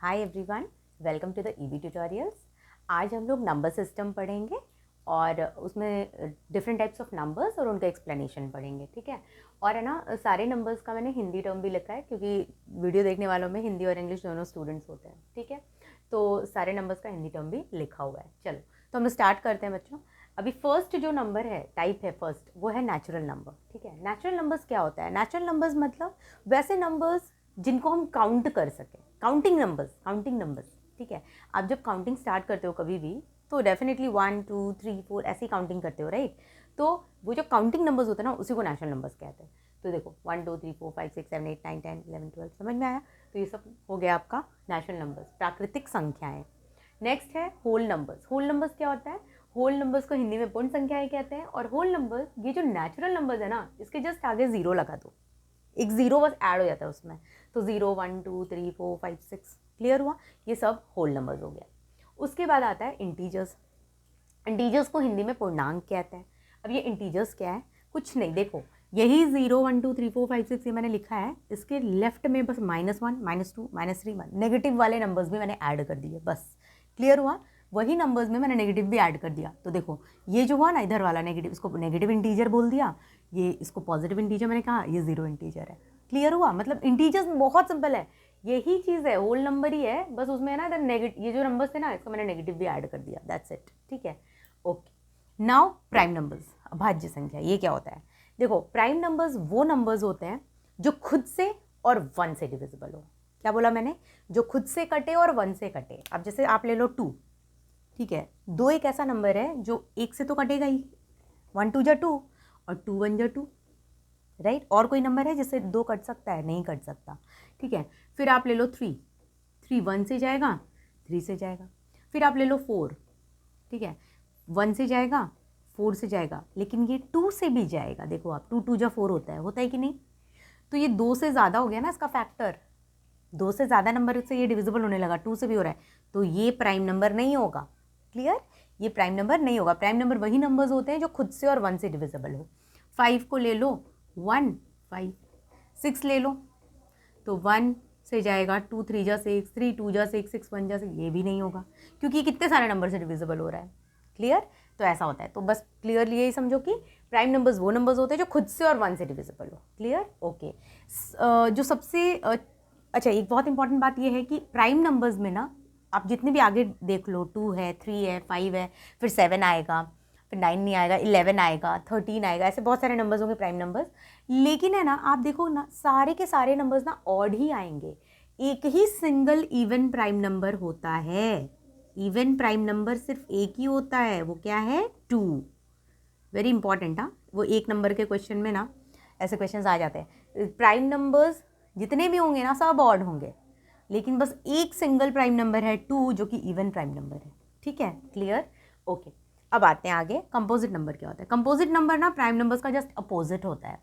Hi everyone, welcome to the EB tutorials. आज हम लोग नंबर सिस्टम पढ़ेंगे और उसमें डिफरेंट टाइप्स ऑफ नंबर्स और उनका एक्सप्लेनेशन पढ़ेंगे। ठीक है, और है ना, सारे नंबर्स का मैंने हिंदी टर्म भी लिखा है क्योंकि वीडियो देखने वालों में हिंदी और इंग्लिश दोनों स्टूडेंट्स होते हैं। ठीक है, तो सारे नंबर्स का हिंदी टर्म भी लिखा हुआ है। चलो तो हम स्टार्ट करते हैं बच्चों। अभी फर्स्ट जो नंबर है, टाइप है फर्स्ट, वो है नेचुरल नंबर। ठीक है, नेचुरल नंबर्स क्या होता है? नेचुरल नंबर्स मतलब वैसे नंबर्स जिनको हम काउंट कर सकें, काउंटिंग नंबर्स। ठीक है, आप जब काउंटिंग स्टार्ट करते हो कभी भी तो डेफिनेटली 1 2 3 4 ऐसी काउंटिंग करते हो, राइट? तो वो जो काउंटिंग नंबर्स होते हैं ना, उसी को नेचुरल नंबर्स कहते हैं। तो देखो 1 2 3 4 5 6 7 8 9 10 11 12, समझ में आया? तो ये सब हो गया आपका नेचुरल नंबर्स, प्राकृतिक संख्याएं। नेक्स्ट है होल नंबर्स। होल नंबर्स क्या होता है? होल नंबर्स को हिंदी में पूर्ण संख्याएं कहते हैं। और होल नंबर्स, ये जो नेचुरल नंबर्स है ना, इसके जस्ट आगे जीरो लगा दो, एक जीरो बस ऐड हो जाता है उसमें, तो 0 1 2 3 4 5 6। क्लियर हुआ? ये सब होल नंबर्स हो गया। उसके बाद आता है इंटीजर्स। इंटीजर्स को हिंदी में पूर्णांक कहते हैं। अब ये इंटीजर्स क्या है? कुछ नहीं, देखो यही 0 1 2 3 4 5 6 ये मैंने लिखा है, इसके लेफ्ट में बस -1 -2 -3 1 नेगेटिव वाले नंबर्स भी मैंने ऐड कर दिए, बस। क्लियर हुआ? वही नंबर्स में मैंने नेगेटिव भी ऐड कर दिया। तो देखो ये जो हुआ ना, इधर वाला नेगेटिव, इसको नेगेटिव इंटीजर बोल दिया, ये इसको पॉजिटिव इंटीजर मैंने कहा, ये जीरो इंटीजर है। क्लियर हुआ? मतलब इंटीजर्स बहुत सिंपल है, यही चीज़ है, होल नंबर ही है, बस उसमें है ना इधर नेगेटिव, ये जो नंबर्स थे ना, इसको मैंने नेगेटिव भी ऐड कर दिया, दैट्स इट। ठीक है, ओके। नाउ प्राइम नंबर्स, अभाज्य संख्या, ये क्या होता है? देखो प्राइम नंबर्स वो नंबर्स होते हैं जो खुद से और 1 से डिविजिबल हो। क्या बोला मैंने? जो खुद से कटे और 1 से कटे। अब जैसे आप ले लो 2, ठीक है, 2 एक ऐसा नंबर है जो 1 से तो कटेगा ही, 1 2 जा 2 और 2 1 जा 2, राइट? और कोई नंबर है जिससे 2 कट सकता है? नहीं कट सकता। ठीक है, फिर आप ले लो 3, 3 1 से जाएगा, 3 से जाएगा। फिर आप ले लो 4, ठीक है, 1 से जाएगा, 4 से जाएगा, लेकिन ये 2 से भी जाएगा। देखो आप, 2 2 जा 4 होता है कि नहीं? तो ये 2 से ज़्यादा हो गया ना इसका फैक्टर, 2 से ज़्यादा नंबर से ये डिविजिबल होने लगा, 2 से भी हो रहा है, तो ये प्राइम नंबर नहीं होगा। क्लियर? ये प्राइम नंबर नहीं होगा। प्राइम नंबर वही नंबर्स होते हैं जो खुद से और 1 से डिविजिबल हो। 5 को ले लो, 1 5, 6 ले लो तो 1 से जाएगा, 2 3 जा 6, 3 2 जा 6, 6 1 जा 6, ये भी नहीं होगा क्योंकि कितने सारे नंबर से डिविजिबल हो रहा है। क्लियर? तो ऐसा होता है। तो बस क्लियरली यही समझो कि प्राइम नंबर्स वो नंबर्स होते हैं जो खुद से और 1 से डिविजिबल हो। क्लियर? ओके। जो सबसे अच्छा, एक बहुत इंपॉर्टेंट बात ये है कि प्राइम नंबर्स में ना, आप जितने भी आगे देख लो, 2 है, 3 है, 5 है, फिर 7 आएगा, फिर 9 नहीं आएगा, 11 आएगा, 13 आएगा, ऐसे बहुत सारे नंबर्स होंगे प्राइम नंबर्स। लेकिन है ना, आप देखो ना, सारे के सारे नंबर्स ना ऑड ही आएंगे। एक ही सिंगल इवन प्राइम नंबर होता है। इवन प्राइम नंबर सिर्फ एक ही होता है, वो क्या है? 2। Very important. हाँ, वो एक नंबर के क्वेश्चन में ना ऐसे क्वेश्चन आ जाते हैं, प्राइम नंबर्स जितने भी होंगे ना सब ऑड होंगे, लेकिन बस एक सिंगल प्राइम नंबर है 2 जो कि इवन प्राइम नंबर है। ठीक है, क्लियर? ओके। अब आते हैं आगे, कंपोजिट नंबर क्या होता है? कंपोजिट नंबर ना प्राइम नंबर्स का जस्ट अपोजिट होता है।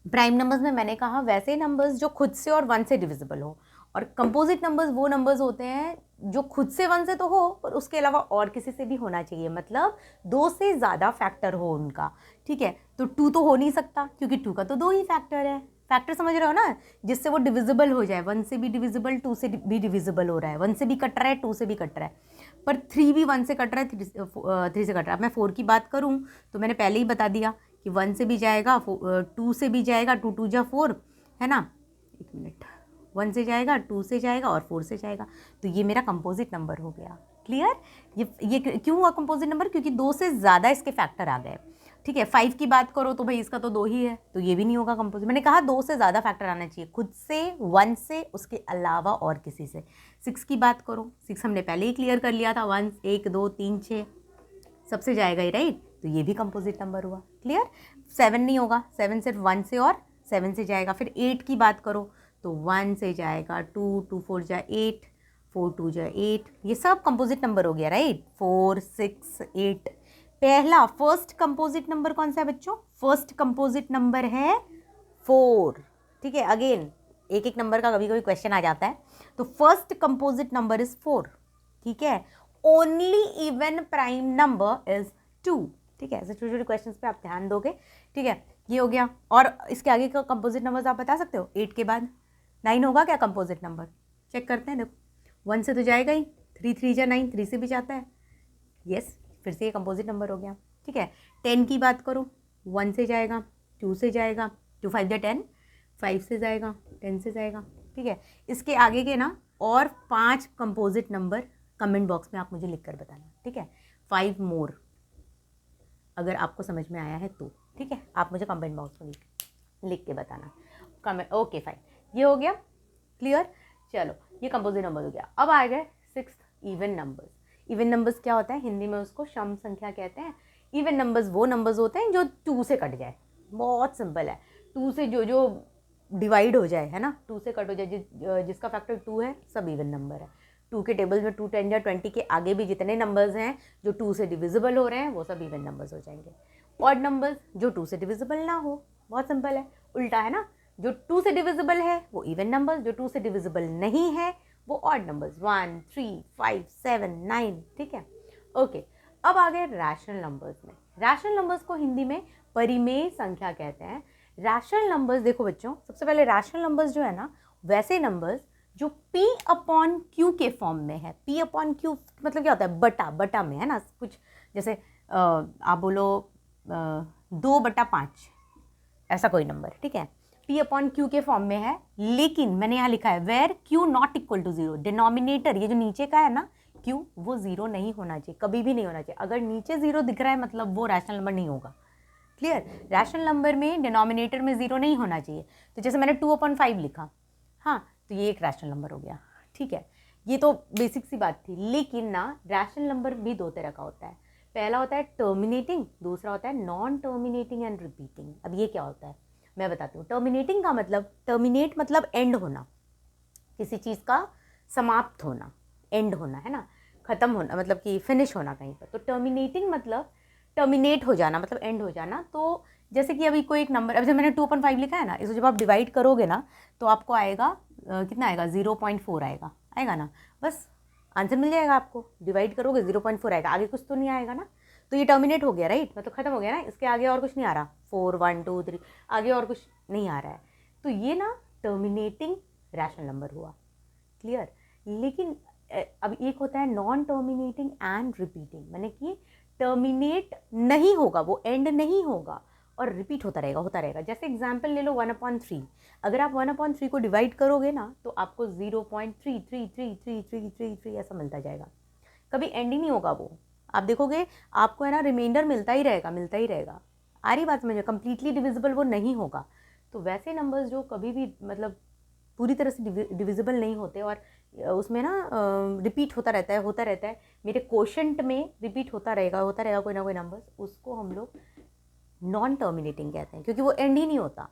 प्राइम नंबर्स में मैंने कहा वैसे नंबर्स जो खुद से और 1 से डिविजिबल हो, और कंपोजिट नंबर्स वो नंबर्स होते हैं जो खुद से 1 से तो हो पर उसके अलावा और किसी से भी होना चाहिए, मतलब 2 से ज़्यादा फैक्टर हो उनका। ठीक है, तो 2 तो हो नहीं सकता क्योंकि 2 का तो 2 ही फैक्टर है। फैक्टर समझ रहे हो ना, जिससे वो डिविजिबल हो जाए, 1 से भी डिविजिबल, 2 से भी डिविजिबल हो रहा है, 1 से भी कट रहा है, 2 से भी कट रहा है, पर 3 भी 1 से कट रहा है, 3 से कट रहा है। अब मैं 4 की बात करूँ तो मैंने पहले ही बता दिया कि 1 से भी जाएगा, 2 से भी जाएगा, 2 2 जा 4, है ना? एक मिनट, 1 से जाएगा, 2 से जाएगा और 4 से जाएगा, तो ये मेरा कंपोजिट नंबर हो गया। क्लियर? ये क्यों हुआ कंपोजिट नंबर? क्योंकि 2 से ज़्यादा इसके फैक्टर आ गए। ठीक है, 5 की बात करो तो भाई इसका तो 2 ही है, तो ये भी नहीं होगा कंपोजिट। मैंने कहा 2 से ज़्यादा फैक्टर आना चाहिए, खुद से, 1 से, उसके अलावा और किसी से। 6 की बात करो, 6 हमने पहले ही क्लियर कर लिया था, 1 1 2 3 6 सबसे जाएगा ही, राइट? तो ये भी कंपोजिट नंबर हुआ। क्लियर? 7 नहीं होगा, 7 सिर्फ 1 से और 7 से जाएगा। फिर 8 की बात करो तो 1 से जाएगा, 2 2 4 जा 8, 4 2 जा 8, ये सब कंपोजिट नंबर हो गया, राइट? 4 6 8। पहला फर्स्ट कंपोजिट नंबर कौन सा है बच्चों? फर्स्ट कंपोजिट नंबर है 4। ठीक है, अगेन एक एक नंबर का कभी कभी क्वेश्चन आ जाता है, तो फर्स्ट कंपोजिट नंबर इज 4। ठीक है, only even prime number is 2। ठीक है, ऐसे छोटे छोटे क्वेश्चंस पे आप ध्यान दोगे। ठीक है, ये हो गया। और इसके आगे का कंपोजिट नंबर्स आप बता सकते हो? 8 के बाद 9 होगा क्या कंपोजिट नंबर? चेक करते हैं, देखो 1 से तो जाएगा ही, 3 3 जा 9, 3 से भी जाता है, यस, फिर से ये कंपोजिट नंबर हो गया, ठीक है। 10 की बात करो, 1 से जाएगा, 2 से जाएगा, 2 5 जा 10, 5 से जाएगा, 10 से जाएगा, ठीक है। इसके आगे के ना और 5 कंपोजिट नंबर कमेंट बॉक्स में आप मुझे लिख कर बताना, ठीक है, 5 मोर, अगर आपको समझ में आया है तो, ठीक है, आप मुझे कमेंट बॉक्स में लिख के बताना, कमेंट, ओके फाइन, ये हो गया क्लियर। चलो ये कंपोजिट नंबर हो गया। अब आ गए 6th even numbers. Even numbers क्या होता है, हिंदी में उसको सम संख्या कहते हैं। इवन नंबर्स वो नंबर्स होते हैं जो 2 से कट जाए, बहुत सिंपल है, 2 से जो डिवाइड हो जाए, है ना, 2 से कट हो जाए, जिसका फैक्टर 2 है, सब इवन नंबर है। 2 के टेबल में 2 10 या 20 के आगे भी जितने नंबर्स हैं जो 2 से डिविजिबल हो रहे हैं वो सब इवन नंबर्स हो जाएंगे। ऑड नंबर्स जो 2 से डिविजिबल ना हो, बहुत सिंपल है, उल्टा है ना, जो 2 से डिविजिबल है वो इवन नंबर्स, जो 2 से डिविजिबल नहीं है वो ऑड नंबर्स, 1 3 5 7 9, ठीक है, ओके। अब आ गए रैशनल नंबर्स में। रैशनल नंबर्स को हिंदी में परिमेय संख्या कहते हैं। रैशनल नंबर्स देखो बच्चों, सबसे पहले रैशनल नंबर्स जो है ना, वैसे नंबर्स जो P अपॉन Q के फॉर्म में है। P अपॉन Q मतलब क्या होता है, बटा, बटा में, है ना, कुछ जैसे आप बोलो 2/5, ऐसा कोई नंबर, ठीक है, P अपॉन Q के फॉर्म में है, लेकिन मैंने यहाँ लिखा है where Q not equal to 0, denominator ये जो नीचे का है ना Q, वो 0 नहीं होना चाहिए, कभी भी नहीं होना चाहिए। अगर नीचे 0 दिख रहा है मतलब वो रैशनल नंबर नहीं होगा, क्लियर। रैशनल नंबर में डिनोमिनेटर में 0 नहीं होना चाहिए। तो जैसे मैंने 2/5 लिखा, हाँ, तो ये एक रैशनल नंबर हो गया, ठीक है, ये तो बेसिक सी बात थी। लेकिन ना रैशनल नंबर भी 2 तरह का होता है, पहला होता है टर्मिनेटिंग, दूसरा होता है नॉन टर्मिनेटिंग एंड रिपीटिंग। अब ये क्या होता है मैं बताती हूँ। टर्मिनेटिंग का मतलब, टर्मिनेट मतलब एंड होना, किसी चीज़ का समाप्त होना, एंड होना, है ना, ख़त्म होना, मतलब कि फिनिश होना कहीं पर। तो टर्मिनेटिंग मतलब टर्मिनेट हो जाना, मतलब एंड हो जाना। तो जैसे कि अभी कोई एक नंबर, अब जब मैंने 2/5 लिखा है ना, इसको जब आप डिवाइड करोगे ना तो आपको आएगा कितना आएगा, 0.4 आएगा, आएगा ना, बस आंसर मिल जाएगा आपको। डिवाइड करोगे 0.4 आएगा, आगे कुछ तो नहीं आएगा ना। तो ये टर्मिनेट हो गया, राइट, मतलब ख़त्म हो गया ना, इसके आगे और कुछ नहीं आ रहा, 4 1 2 3 आगे और कुछ नहीं आ रहा है। तो ये ना टर्मिनेटिंग रैशनल नंबर हुआ, क्लियर। लेकिन अब एक होता है नॉन टर्मिनेटिंग एंड रिपीटिंग, मैंने कि टर्मिनेट नहीं होगा, वो एंड नहीं होगा और रिपीट होता रहेगा, होता रहेगा। जैसे एग्जाम्पल ले लो 1/3, अगर आप 1/3 को डिवाइड करोगे ना तो आपको 0.3333333 ऐसा मिलता जाएगा, कभी एंड ही नहीं होगा वो। आप देखोगे आपको है ना रिमाइंडर मिलता ही रहेगा, मिलता ही रहेगा। आ रही बात समझ में, कंप्लीटली डिविजिबल वो नहीं होगा। तो वैसे नंबर्स जो कभी भी मतलब पूरी तरह से डिविजिबल नहीं होते और उसमें ना रिपीट होता रहता है, होता रहता है, मेरे क्वोशंट में रिपीट होता रहेगा कोई ना कोई नंबर्स, उसको हम लोग नॉन टर्मिनेटिंग कहते हैं, क्योंकि वो एंड ही नहीं होता,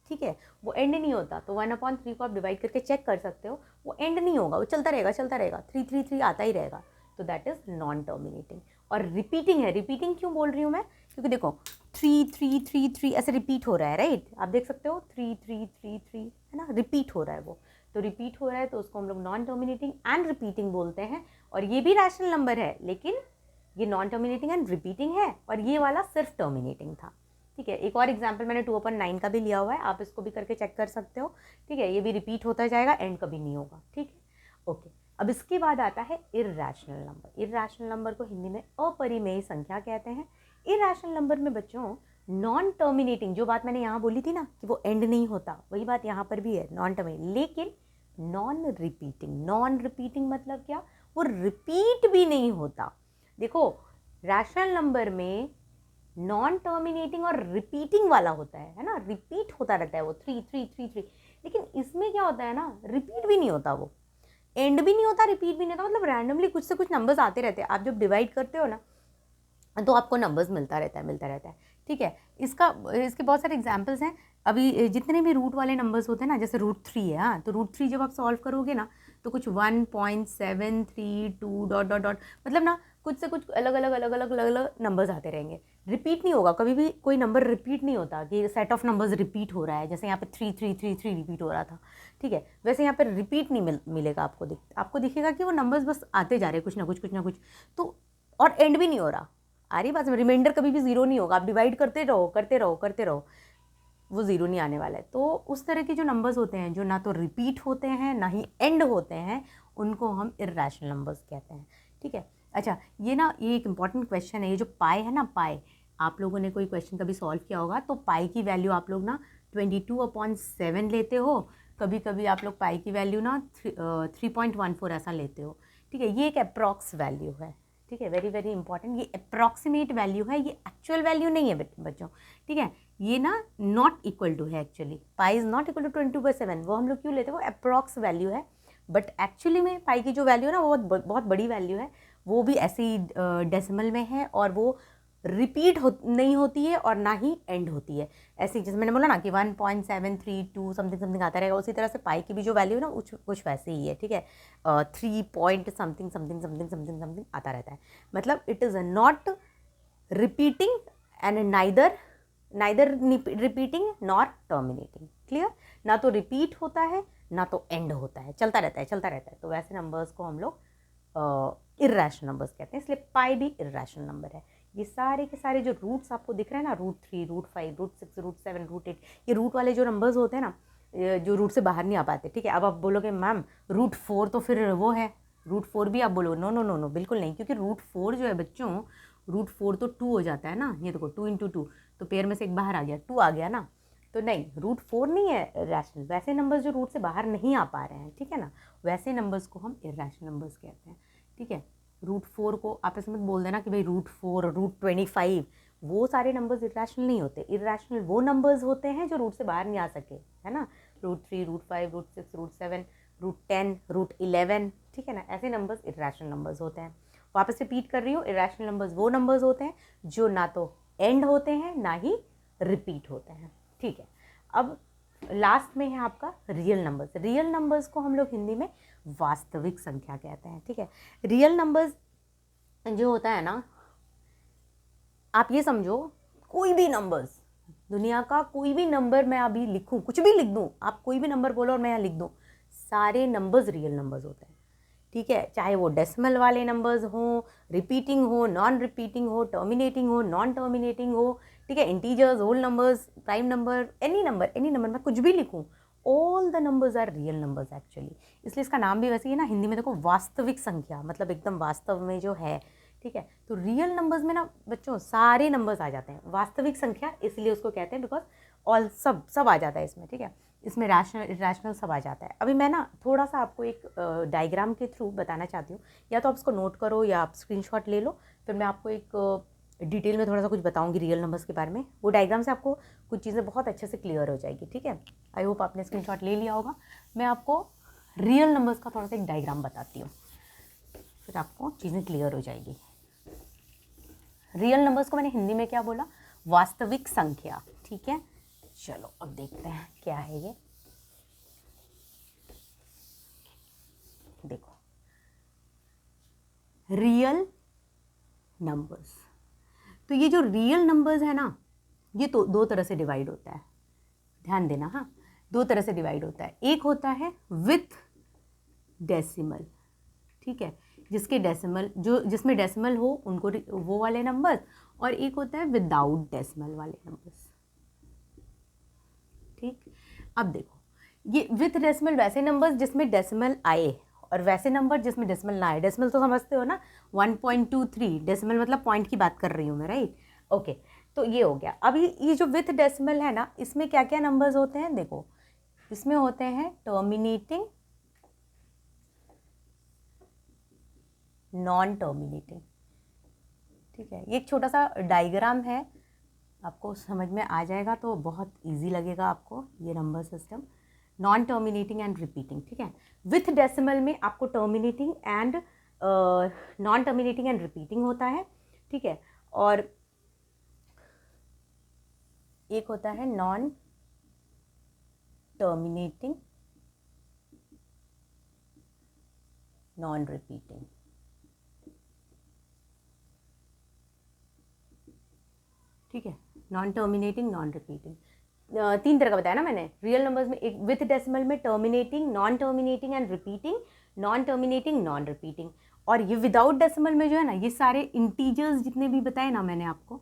ठीक है, वो एंड नहीं होता। तो 1/3 को आप डिवाइड करके चेक कर सकते हो, वो एंड नहीं होगा, वो चलता रहेगा, चलता रहेगा, 3 आता ही रहेगा। तो दैट इज नॉन टर्मिनेटिंग। और रिपीटिंग है, रिपीटिंग क्यों बोल रही हूँ मैं, क्योंकि देखो 3 ऐसे रिपीट हो रहा है, राइट, आप देख सकते हो 3 है ना, रिपीट हो रहा है वो। तो रिपीट हो रहा है तो उसको हम लोग नॉन टर्मिनेटिंग एंड रिपीटिंग बोलते हैं। और ये भी रैशनल नंबर है, लेकिन ये नॉन टर्मिनेटिंग एंड रिपीटिंग है, और ये वाला सिर्फ टर्मिनेटिंग था, ठीक है। एक और एग्जाम्पल मैंने 2/9 का भी लिया हुआ है, आप इसको भी करके चेक कर सकते हो, ठीक है। ये भी रिपीट होता जाएगा, एंड कभी नहीं होगा, ठीक है, ओके। अब इसके बाद आता है इर्रेशनल नंबर। इर्रेशनल नंबर को हिंदी में अपरिमेय संख्या कहते हैं। इर्रेशनल नंबर में बच्चों नॉन टर्मिनेटिंग, जो बात मैंने यहाँ बोली थी ना कि वो एंड नहीं होता, वही बात यहाँ पर भी है, नॉन टर्मिनेटिंग, लेकिन नॉन रिपीटिंग। नॉन रिपीटिंग मतलब क्या, वो रिपीट भी नहीं होता। देखो रैशनल नंबर में नॉन टर्मिनेटिंग और रिपीटिंग वाला होता है ना, रिपीट होता रहता है वो 3 लेकिन इसमें क्या होता है ना, रिपीट भी नहीं होता, वो एंड भी नहीं होता, रिपीट भी नहीं होता, मतलब रैंडमली कुछ से कुछ नंबर्स आते रहते हैं। आप जब डिवाइड करते हो ना तो आपको नंबर्स मिलता रहता है, ठीक है। इसके बहुत सारे एग्जांपल्स हैं। अभी जितने भी रूट वाले नंबर्स होते हैं ना, जैसे √3 है, हाँ, तो √3 जब आप सॉल्व करोगे ना तो कुछ 1.732 डॉट डॉट डॉट, मतलब ना कुछ से कुछ अलग अलग नंबर्स आते रहेंगे, रिपीट नहीं होगा कभी भी। कोई नंबर रिपीट नहीं होता कि सेट ऑफ नंबर्स रिपीट हो रहा है, जैसे यहाँ पे 3 रिपीट हो रहा था, ठीक है, वैसे यहाँ पर रिपीट नहीं मिलेगा आपको दिखेगा कि वो नंबर्स बस आते जा रहे हैं, कुछ ना कुछ तो, और एंड भी नहीं हो रहा। आ रही बात में, रिमाइंडर कभी भी 0 नहीं होगा, आप डिवाइड करते रहो। वो ज़ीरो नहीं आने वाला है। तो उस तरह के जो नंबर्स होते हैं जो ना तो रिपीट होते हैं ना ही एंड होते हैं, उनको हम इर्रेशनल नंबर्स कहते हैं, ठीक है। अच्छा, ये एक इम्पॉर्टेंट क्वेश्चन है, ये जो पाई है ना, पाई, आप लोगों ने कोई क्वेश्चन कभी सॉल्व किया होगा तो पाई की वैल्यू आप लोग ना 22/7 लेते हो, कभी कभी आप लोग पाई की वैल्यू ना 3.14 ऐसा लेते हो, ठीक है। ये एक अप्रॉक्स वैल्यू है, ठीक है, वेरी वेरी इंपॉर्टेंट, ये अप्रॉक्सीमेट वैल्यू है, ये एक्चुअल वैल्यू नहीं है बच्चों, ठीक है। ये ना नॉट इक्वल टू है, actually pi is not equal to 22/7, वो हम लोग क्यों लेते हैं, वो अप्रॉक्स वैल्यू है, बट एक्चुअली में पाई की जो वैल्यू है ना वो बहुत बड़ी वैल्यू है, वो भी ऐसे ही डेसिमल में है, और वो रिपीट नहीं होती है और ना ही एंड होती है। ऐसे जैसे मैंने बोला ना कि 1.732 समथिंग समथिंग आता रहेगा, उसी तरह से पाई की भी जो वैल्यू है ना कुछ वैसे ही है, ठीक है। 3 point something something something something something आता रहता है, मतलब it is not repeating and neither repeating nor terminating, clear. ना तो रिपीट होता है ना तो एंड होता है, चलता रहता है। तो वैसे नंबर्स को हम लोग इर्रेशनल नंबर्स कहते हैं, इसलिए पाई भी इर्रेशनल नंबर है। ये सारे के सारे जो रूट्स आपको दिख रहे हैं ना, √3, √5, √6, √7, √8, ये रूट वाले जो नंबर्स होते हैं ना, जो रूट से बाहर नहीं आ पाते, ठीक है। अब आप बोलोगे मैम √4 तो फिर वो है, √4 भी आप बोलो, नो नो नो नो, बिल्कुल नहीं, क्योंकि √4 जो है बच्चों, √4 तो 2 हो जाता है ना, ये देखो 2 × 2, तो पेयर में से एक बाहर आ गया, 2 आ गया ना, तो नहीं, √4 नहीं है रैशनल। वैसे नंबर्स जो रूट से बाहर नहीं आ पा रहे हैं, ठीक है ना, वैसे नंबर्स को हम इर्रेशनल नंबर्स कहते हैं, ठीक है। √4 को आपस में बोल देना कि भाई √4, √25, वो सारे नंबर्स इर्रेशनल नहीं होते। इर्रेशनल वो नंबर्स होते हैं जो रूट से बाहर नहीं आ सके, है ना, √3, √5, √6, √7, √10, √11, ठीक है ना, ऐसे नंबर्स इर्रेशनल नंबर्स होते हैं। वापस रिपीट कर रही हूँ, इर्रेशनल नंबर्स वो नंबर्स होते हैं जो ना तो एंड होते हैं ना ही रिपीट होते हैं, ठीक है। अब लास्ट में है आपका रियल नंबर्स। रियल नंबर्स को हम लोग हिंदी में वास्तविक संख्या कहते हैं, ठीक है। रियल नंबर्स जो होता है ना, आप ये समझो, कोई भी नंबर्स, दुनिया का कोई भी नंबर मैं अभी लिखूं, कुछ भी लिख दूं, आप कोई भी नंबर बोलो और मैं यहाँ लिख दूं, सारे नंबर्स रियल नंबर्स होते हैं, ठीक है। चाहे वो डेसिमल वाले नंबर्स हों, रिपीटिंग हो, नॉन रिपीटिंग हो, टर्मिनेटिंग हो, नॉन टर्मिनेटिंग हो, ठीक है, integers, whole numbers, prime number, any number मैं कुछ भी लिखूं, all the numbers are real numbers actually. इसलिए इसका नाम भी वैसे ही है ना, हिंदी में देखो वास्तविक संख्या, मतलब एकदम वास्तव में जो है, ठीक है। तो रियल नंबर्स में ना बच्चों सारे नंबर्स आ जाते हैं, वास्तविक संख्या इसलिए उसको कहते हैं बिकॉज ऑल सब आ जाता है इसमें, ठीक है। इसमें रैशनल इरेशनल सब आ जाता है। अभी मैं ना थोड़ा सा आपको एक डायग्राम के थ्रू बताना चाहती हूँ, या तो आप इसको नोट करो या आप स्क्रीनशॉट ले लो, फिर मैं आपको एक डिटेल में थोड़ा सा कुछ बताऊंगी रियल नंबर्स के बारे में। वो डायग्राम से आपको कुछ चीज़ें बहुत अच्छे से क्लियर हो जाएगी, ठीक है। आई होप आपने स्क्रीनशॉट ले लिया होगा। मैं आपको रियल नंबर्स का थोड़ा सा एक डायग्राम बताती हूँ, फिर आपको चीज़ें क्लियर हो जाएगी। रियल नंबर्स को मैंने हिंदी में क्या बोला, वास्तविक संख्या, ठीक है। चलो अब देखते हैं क्या है ये। देखो, रियल नंबर्स, तो ये जो रियल नंबर्स है ना, ये तो दो तरह से डिवाइड होता है, ध्यान देना, हाँ, दो तरह से डिवाइड होता है। एक होता है विथ डेसिमल, ठीक है, जिसमें डेसिमल हो उनको वो वाले नंबर्स, और एक होता है विदाउट डेसिमल वाले नंबर्स, ठीक। अब देखो, ये विथ डेसिमल वैसे नंबर्स जिसमें डेसिमल आए, और वैसे नंबर जिसमें डेसिमल ना आए। डेसिमल तो समझते हो ना, 1.23 डेसिमल मतलब पॉइंट की बात कर रही हूँ मैं, राइट, ओके। तो ये हो गया। अब ये जो विथ डेसिमल है ना, इसमें क्या क्या नंबर्स होते हैं, देखो, इसमें होते हैं टर्मिनेटिंग, नॉन टर्मिनेटिंग, ठीक है। ये एक छोटा सा डायग्राम है, आपको समझ में आ जाएगा तो बहुत इजी लगेगा आपको ये number system. Non terminating and repeating, ठीक है। विथ डेसिमल में आपको terminating and non terminating and repeating होता है, ठीक है। और एक होता है नॉन टर्मिनेटिंग, नॉन रिपीटिंग, ठीक है। नॉन टर्मिनेटिंग, नॉन रिपीटिंग, 3 तरह का बताया ना मैंने रियल नंबर्स में। एक विथ डेसिमल में terminating, non terminating and repeating, non terminating, non repeating. और ये विदाउट डेसिमल में जो है ना, ये सारे इंटीजर्स जितने भी बताए ना मैंने आपको,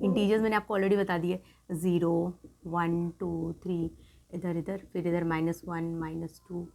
इंटीजर्स मैंने आपको ऑलरेडी बता दिए, 0 1 2 3, इधर इधर, फिर इधर -1 -2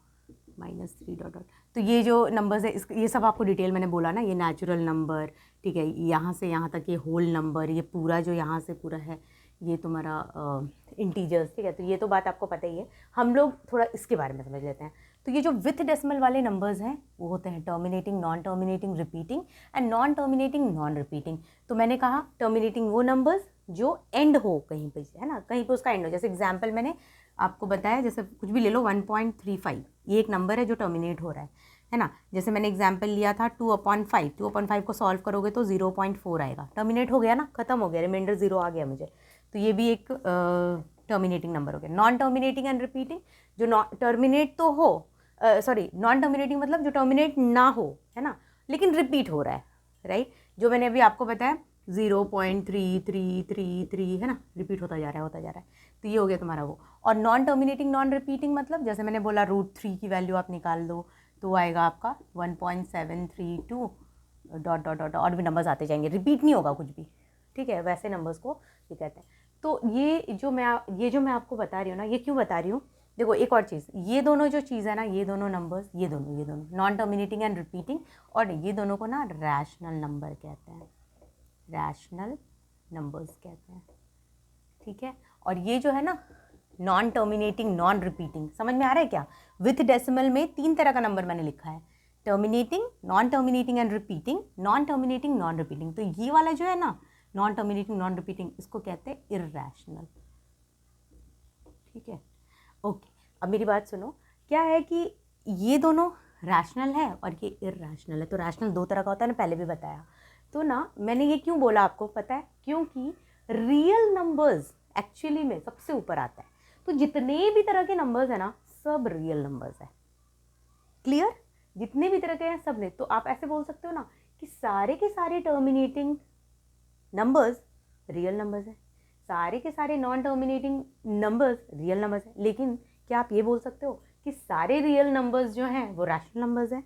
-3 डॉट डॉट। तो ये जो नंबर्स है ये सब आपको डिटेल मैंने बोला ना, ये नेचुरल नंबर, ठीक है, यहाँ से यहाँ तक ये होल नंबर, ये पूरा जो यहाँ से पूरा है ये तुम्हारा इंटीजर्स, ठीक है। तो ये तो बात आपको पता ही है। हम लोग थोड़ा इसके बारे में समझ लेते हैं। तो ये जो विथ डेसिमल वाले नंबर्स हैं वो होते हैं terminating, non terminating, repeating and non terminating, non repeating. तो मैंने कहा टर्मिनेटिंग वो नंबर्स जो एंड हो कहीं पे, है ना, कहीं पे उसका एंड हो। जैसे एग्जाम्पल मैंने आपको बताया, जैसे कुछ भी ले लो 1.35, ये एक नंबर है जो टर्मिनेट हो रहा है ना। जैसे मैंने एग्जाम्पल लिया था 2/5, 2/5 को सॉल्व करोगे तो 0.4 आएगा, टर्मिनेट हो गया ना, खत्म हो गया, रिमाइंडर 0 आ गया मुझे। तो ये भी एक टर्मिनेटिंग नंबर हो गया। नॉन टर्मिनेटिंग एंड रिपीटिंग, जो टर्मिनेट तो हो, सॉरी, नॉन टर्मिनेटिंग मतलब जो टर्मिनेट ना हो, है ना, लेकिन रिपीट हो रहा है, राइट। जो मैंने अभी आपको बताया 0.3333, है ना, रिपीट होता जा रहा है, होता जा रहा है। तो ये हो गया तुम्हारा वो। और नॉन टर्मिनेटिंग, नॉन रिपीटिंग मतलब जैसे मैंने बोला √3 की वैल्यू आप निकाल दो तो आएगा आपका 1.732 डॉट डॉट डॉट, और भी नंबर्स आते जाएंगे, रिपीट नहीं होगा कुछ भी, ठीक है। वैसे नंबर्स को ये कहते हैं। तो ये जो मैं आपको बता रही हूँ ना, ये क्यों बता रही हूँ, देखो एक और चीज़, ये दोनों जो चीज़ है ना, ये दोनों नंबर्स, ये दोनों नॉन टर्मिनेटिंग एंड रिपीटिंग, और ये दोनों को ना रैशनल नंबर कहते हैं, रैशनल नंबर्स कहते हैं, ठीक है। और ये जो है ना नॉन टर्मिनेटिंग, नॉन रिपीटिंग, समझ में आ रहा है क्या। विथ डेसिमल में 3 तरह का नंबर मैंने लिखा है, terminating, non terminating and repeating, non terminating, non repeating. तो ये वाला जो है ना नॉन टर्मिनेटिंग, नॉन रिपीटिंग, इसको कहते हैं इर्रेशनल, ठीक है। ओके, अब मेरी बात सुनो, क्या है कि ये दोनों रैशनल है और ये इर्रेशनल है। तो रैशनल 2 तरह का होता है ना, पहले भी बताया। तो ना मैंने ये क्यों बोला आपको पता है, क्योंकि रियल नंबर्स एक्चुअली में सबसे ऊपर आता है। तो जितने भी तरह के नंबर्स है ना सब रियल नंबर्स है, क्लियर, जितने भी तरह के हैं सब ने। तो आप ऐसे बोल सकते हो ना कि सारे के सारे टर्मिनेटिंग नंबर्स रियल नंबर्स है, सारे के सारे non terminating numbers real numbers है। लेकिन क्या आप ये बोल सकते हो कि सारे रियल नंबर्स जो हैं वो रैशनल नंबर्स हैं?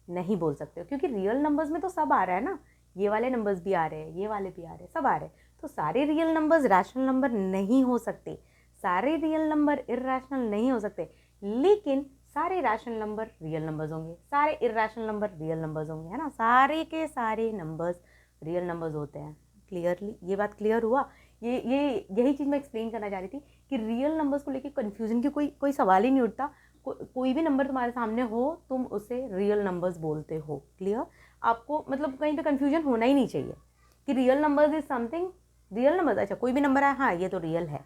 नहीं बोल सकते हो, क्योंकि रियल नंबर्स में तो सब आ रहा है ना, ये वाले नंबर्स भी आ रहे हैं, ये वाले भी आ रहे हैं, सब आ रहे हैं। तो सारे रियल नंबर्स रैशनल नंबर नहीं हो सकते, सारे रियल नंबर इर्रेशनल नहीं हो सकते। लेकिन सारे रैशनल नंबर रियल नंबर्स होंगे, सारे इर्रेशनल नंबर रियल नंबर्स होंगे, है ना। सारे के सारे नंबर्स रियल नंबर्स होते हैं। क्लियरली ये बात क्लियर हुआ। यही चीज़ मैं एक्सप्लेन करना चाह रही थी कि रियल नंबर्स को लेके कन्फ्यूजन की कोई सवाल ही नहीं उठता। कोई भी नंबर तुम्हारे सामने हो तुम उसे रियल नंबर्स बोलते हो, क्लियर। आपको मतलब कहीं पे कन्फ्यूजन होना ही नहीं चाहिए कि real numbers is something, real numbers, अच्छा कोई भी नंबर है, हाँ ये तो रियल है,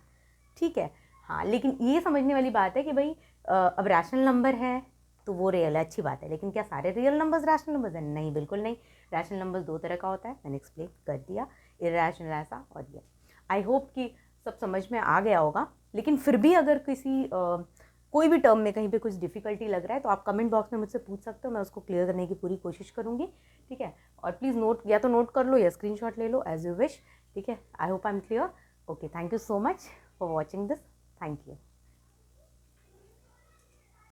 ठीक है। हाँ लेकिन ये समझने वाली बात है कि भाई अब रैशनल नंबर है तो वो रियल है, अच्छी बात है। लेकिन क्या सारे रियल नंबर्स रैशनल नंबर्स हैं? नहीं, बिल्कुल नहीं। रैशनल नंबर्स 2 तरह का होता है, मैंने एक्सप्लेन कर दिया, इर्रेशनल ऐसा और ये। आई होप कि सब समझ में आ गया होगा। लेकिन फिर भी अगर किसी कोई भी टर्म में कहीं पे कुछ डिफ़िकल्टी लग रहा है तो आप कमेंट बॉक्स में मुझसे पूछ सकते हो, मैं उसको क्लियर करने की पूरी कोशिश करूँगी, ठीक है। और प्लीज़ नोट, या तो नोट कर लो या स्क्रीनशॉट ले लो, एज यू विश, ठीक है। I hope I am clear. Okay, thank you so much for watching this, thank you.